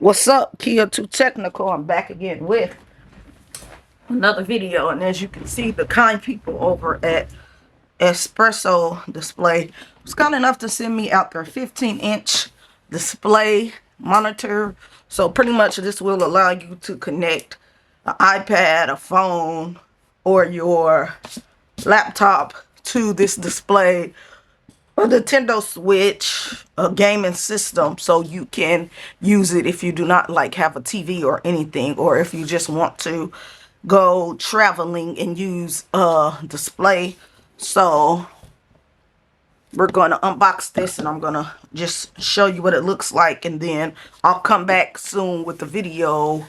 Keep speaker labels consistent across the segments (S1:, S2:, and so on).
S1: What's up, Kia Too Technical? I'm back again with another video, and as you can see, the kind people over at Espresso Display was kind enough to send me out their 15-inch display monitor. So pretty much this will allow you to connect an iPad, a phone, or your laptop to this display, a Nintendo Switch, a gaming system, so you can use it if you do not like have a TV or anything, or if you just want to go traveling and use a display. So we're going to unbox this, and I'm going to just show you what it looks like, and then I'll come back soon with the video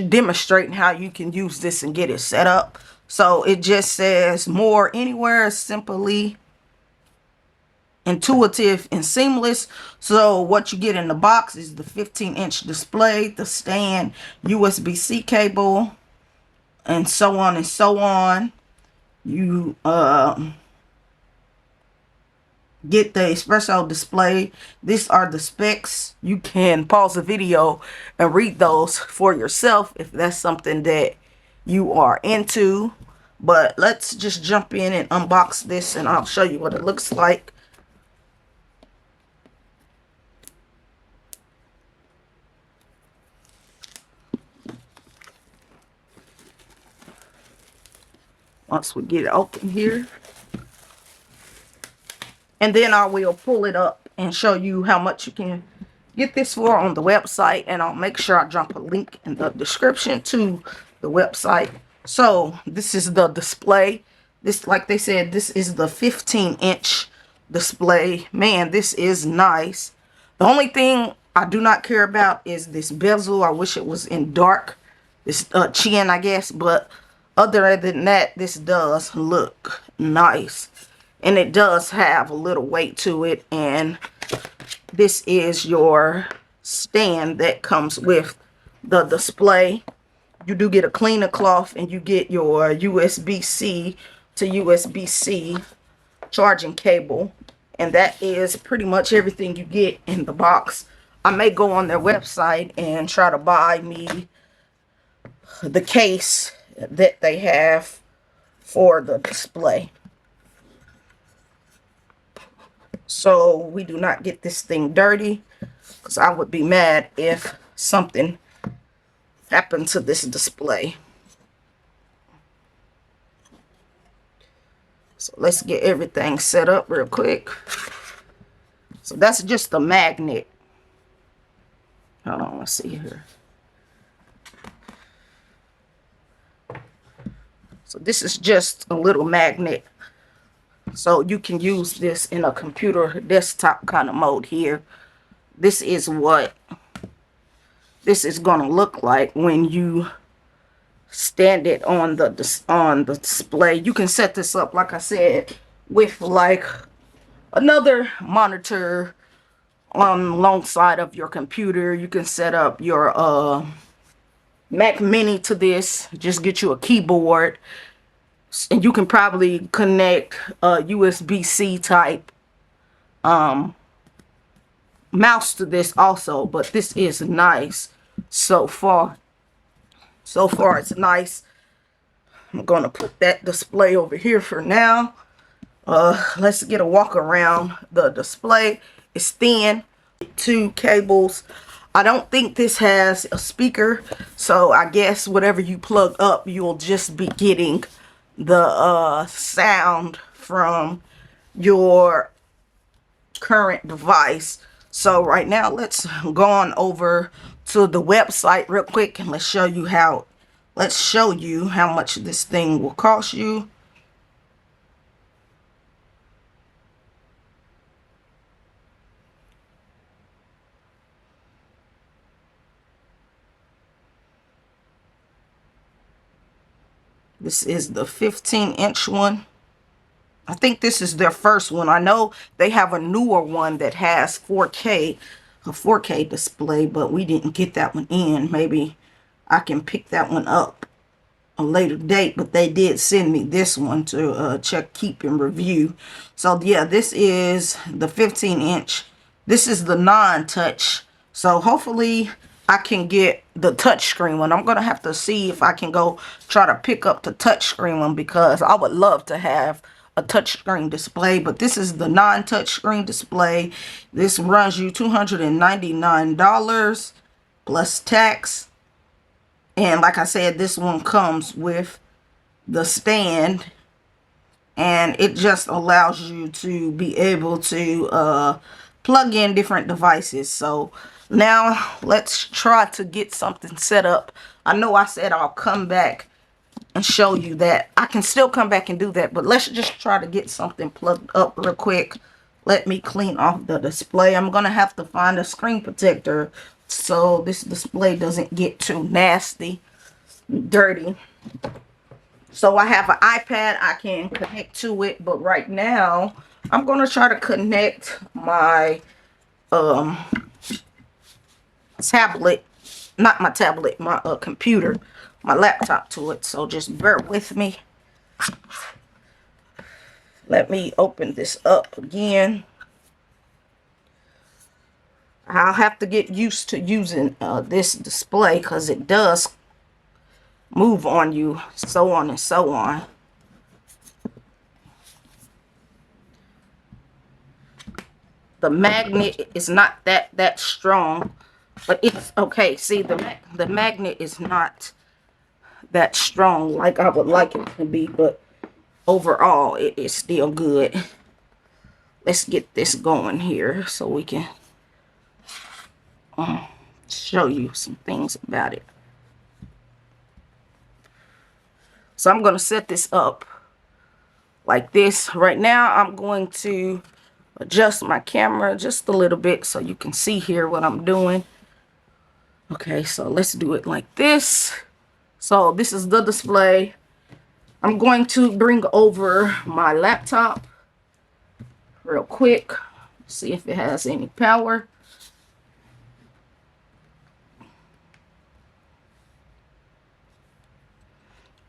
S1: demonstrating how you can use this and get it set up. So it just says more anywhere, simply intuitive and seamless. So what you get in the box is the 15-inch display, the stand, USB-C cable, and so on and so on. You get the Espresso display. These are the specs. You can pause the video and read those for yourself if that's something that you are into. But let's just jump in and unbox this, and I'll show you what it looks like. Once we get it open here, and then I will pull it up and show you how much you can get this for on the website, and I'll make sure I drop a link in the description to the website. So this is the display. This, like they said, this is the 15-inch display. Man, this is nice. The only thing I do not care about is this bezel. I wish it was in dark, this chin, I guess, but other than that, this does look nice. And it does have a little weight to it. And this is your stand that comes with the display. You do get a cleaner cloth, and you get your USB-C to USB-C charging cable. And that is pretty much everything you get in the box. I may go on their website and try to buy me the case that they have for the display, so we do not get this thing dirty, because I would be mad if something happened to this display. So let's get everything set up real quick. So that's just the magnet. Hold on, let's see here. So this is just a little magnet. So you can use this in a computer desktop kind of mode here. This is what this is going to look like when you stand it on the display. You can set this up, like I said, with like another monitor on alongside of your computer. You can set up your Mac Mini to this. Just get you a keyboard, and you can probably connect a USB-C type mouse to this also. But this is nice so far. So far it's nice. I'm gonna put that display over here for now. Let's get a walk around the display. It's thin, 2 cables. I don't think this has a speaker, so I guess whatever you plug up, you'll just be getting the sound from your current device. So right now, let's go on over to the website real quick, and let's show you how much this thing will cost you. This is the 15-inch one. I think this is their first one. I know they have a newer one that has 4K, a 4K display, but we didn't get that one in. Maybe I can pick that one up a later date, but they did send me this one to check, keep, and review. So yeah, this is the 15-inch. This is the non-touch So hopefully I can get the touchscreen one. I'm going to have to see if I can go try to pick up the touchscreen one, because I would love to have a touchscreen display. But this is the non-touchscreen display. This runs you $299 plus tax. And like I said, this one comes with the stand, and it just allows you to be able to plug in different devices. So now let's try to get something set up. I know I said I'll come back and show you that. I can still come back and do that, but let's just try to get something plugged up real quick. Let me clean off the display. I'm gonna have to find a screen protector so this display doesn't get too nasty, dirty. So I have an iPad I can connect to it, but right now I'm gonna try to connect my tablet, not my tablet, my computer, my laptop to it. So just bear with me. Let me open this up again. I'll have to get used to using this display, because it does move on you, so on and so on. The magnet is not that strong, but it's okay. See, the magnet is not that strong like I would like it to be, but overall it is still good. Let's get this going here so we can show you some things about it. So I'm going to set this up like this. Right now I'm going to adjust my camera just a little bit so you can see here what I'm doing. Okay, so let's do it like this. So this is the display. I'm going to bring over my laptop real quick, see if it has any power.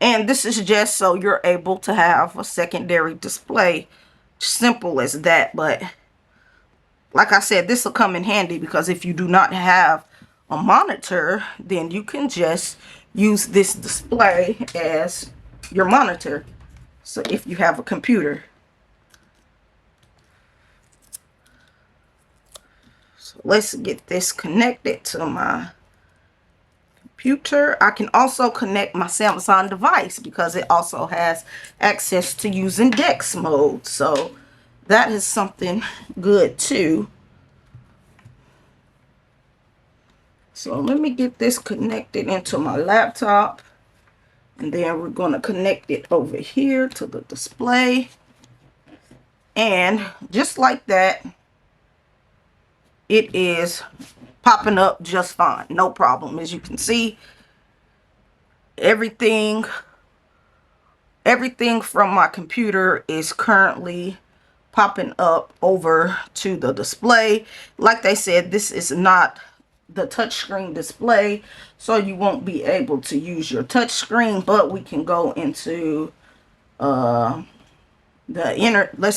S1: And this is just so you're able to have a secondary display. Simple as that. But like I said, this will come in handy, because if you do not have a monitor, then you can just use this display as your monitor. So if you have a computer. So let's get this connected to my computer. I can also connect my Samsung device, because it also has access to using DeX mode. So that is something good too. So let me get this connected into my laptop, and then we're going to connect it over here to the display. And just like that, it is popping up just fine, no problem. As you can see, everything from my computer is currently popping up over to the display. Like they said, this is not the touchscreen display, so you won't be able to use your touchscreen. But we can go into let's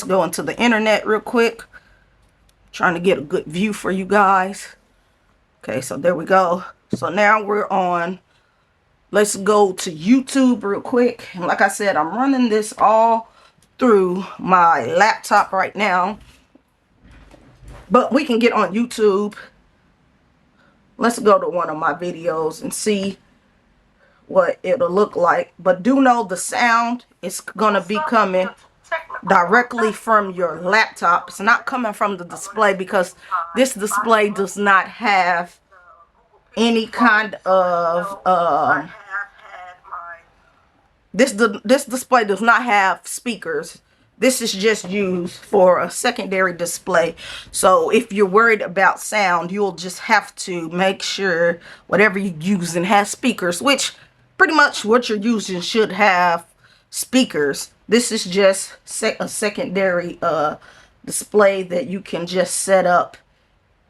S1: go into the internet real quick, trying to get a good view for you guys. Okay, so there we go. So now we're on. Let's go to YouTube real quick. And like I said, I'm running this all through my laptop right now, but we can get on YouTube. Let's go to one of my videos and see what it'll look like. But do know the sound is going to be coming directly from your laptop. It's not coming from the display, because this display does not have any kind of this display does not have speakers. This is just used for a secondary display. So if you're worried about sound, you'll just have to make sure whatever you're using has speakers, which pretty much what you're using should have speakers. This is just a secondary display that you can just set up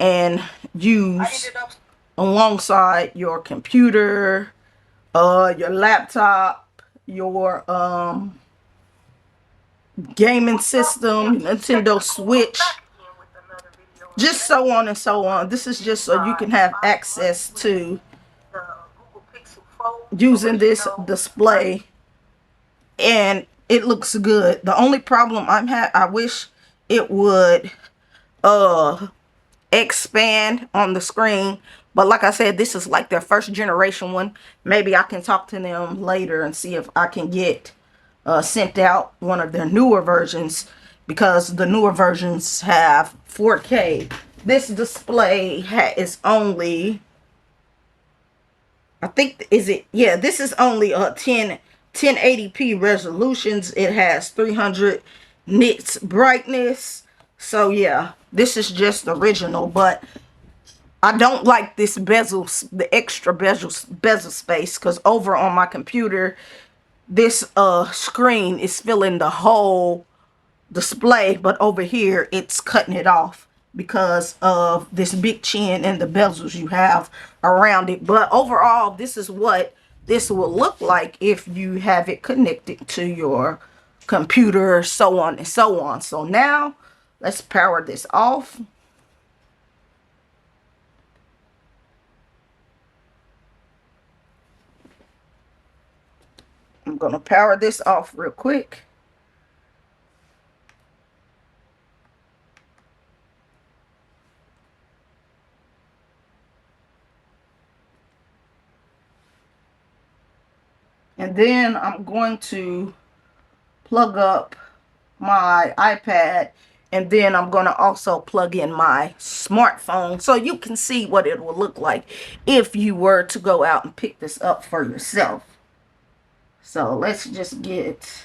S1: and use alongside your computer, your laptop, your gaming system, Nintendo Switch. just so on and so on. This is just so you can have access to using this display, and it looks good. The only problem I wish it would expand on the screen, but like I said, this is like their first generation one. Maybe I can talk to them later and see if I can get sent out one of their newer versions, because the newer versions have 4K. This display is only, I think, this is only a 1080p resolutions. It has 300 nits brightness. So yeah, this is just original, but I don't like this bezel, the extra bezel space, because over on my computer, this screen is filling the whole display, but over here it's cutting it off because of this big chin and the bezels you have around it. But overall, this is what this will look like if you have it connected to your computer, so on and so on. So now let's power this off. I'm gonna power this off real quick. And then I'm going to plug up my iPad, and then I'm going to also plug in my smartphone so you can see what it will look like if you were to go out and pick this up for yourself. So let's just get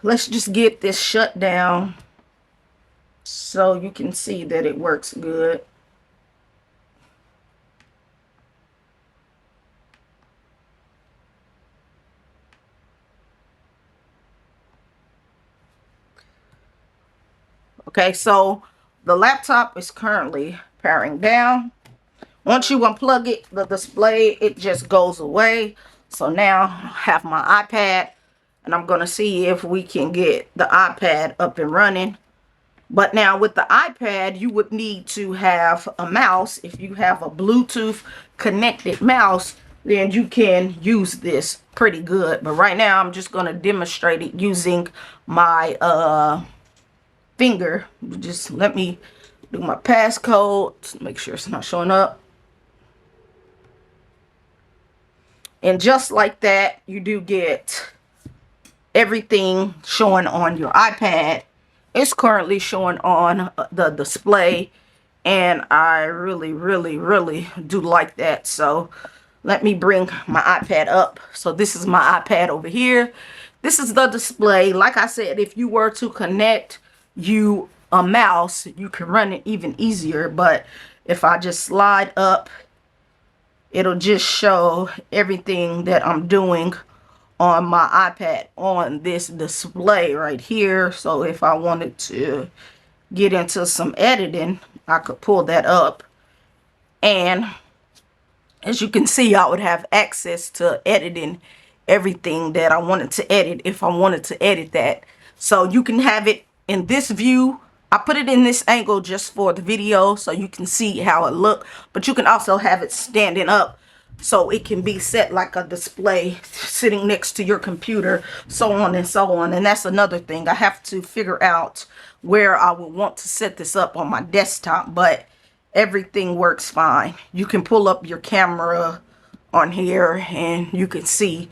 S1: this shut down so you can see that it works good. Okay, so the laptop is currently powering down. Once you unplug it, the display, it just goes away. So now I have my iPad, and I'm going to see if we can get the iPad up and running. But now with the iPad, you would need to have a mouse. If you have a Bluetooth connected mouse, then you can use this pretty good. But right now, I'm just going to demonstrate it using my finger. Just let me do my passcode, make sure it's not showing up. And just like that, you do get everything showing on your iPad. It's currently showing on the display, and I really do like that. So let me bring my iPad up. So this is my iPad over here. This is the display. Like I said, if you were to connect a mouse, you can run it even easier. But if I just slide up, it'll just show everything that I'm doing on my iPad on this display right here. So if I wanted to get into some editing, I could pull that up, and as you can see, I would have access to editing everything that I wanted to edit if I wanted to edit that. So you can have it in this view. I put it in this angle just for the video so you can see how it look, but you can also have it standing up so it can be set like a display sitting next to your computer, so on and so on. And that's another thing. I have to figure out where I would want to set this up on my desktop, but everything works fine. You can pull up your camera on here and you can see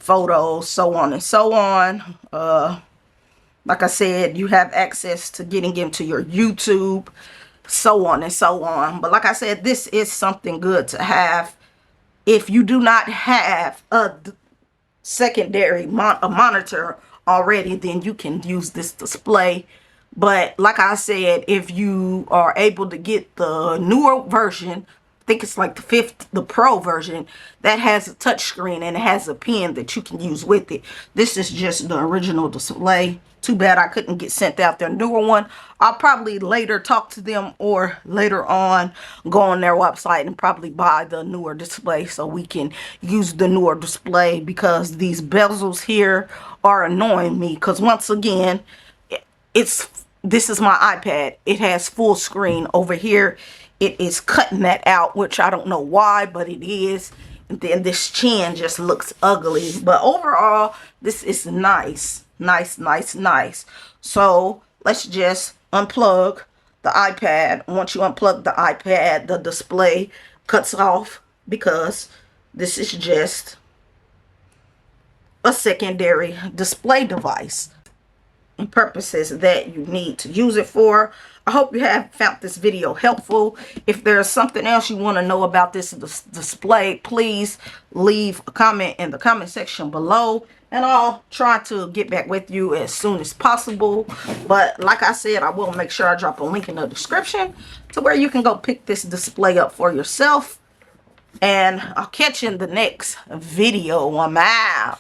S1: photos, so on and so on. Like I said, you have access to getting into your YouTube, so on and so on. But like I said, this is something good to have. If you do not have a secondary monitor already, then you can use this display. But like I said, if you are able to get the newer version, I think it's like the Pro version, that has a touch screen and it has a pen that you can use with it. This is just the original display. Too bad I couldn't get sent out their newer one. I'll probably later talk to them, or later on go on their website and probably buy the newer display so we can use the newer display, because these bezels here are annoying me. Because once again, it's this is my iPad. It has full screen. Over here, it is cutting that out, which I don't know why, but it is. And then this chin just looks ugly. But overall, this is nice. Nice, nice, nice. So let's just unplug the iPad. Once you unplug the iPad, the display cuts off because this is just a secondary display device and purposes that you need to use it for. I hope you have found this video helpful. If there's something else you want to know about this display, please leave a comment in the comment section below, and I'll try to get back with you as soon as possible. But like I said, I will make sure I drop a link in the description to where you can go pick this display up for yourself. And I'll catch you in the next video. I'm out.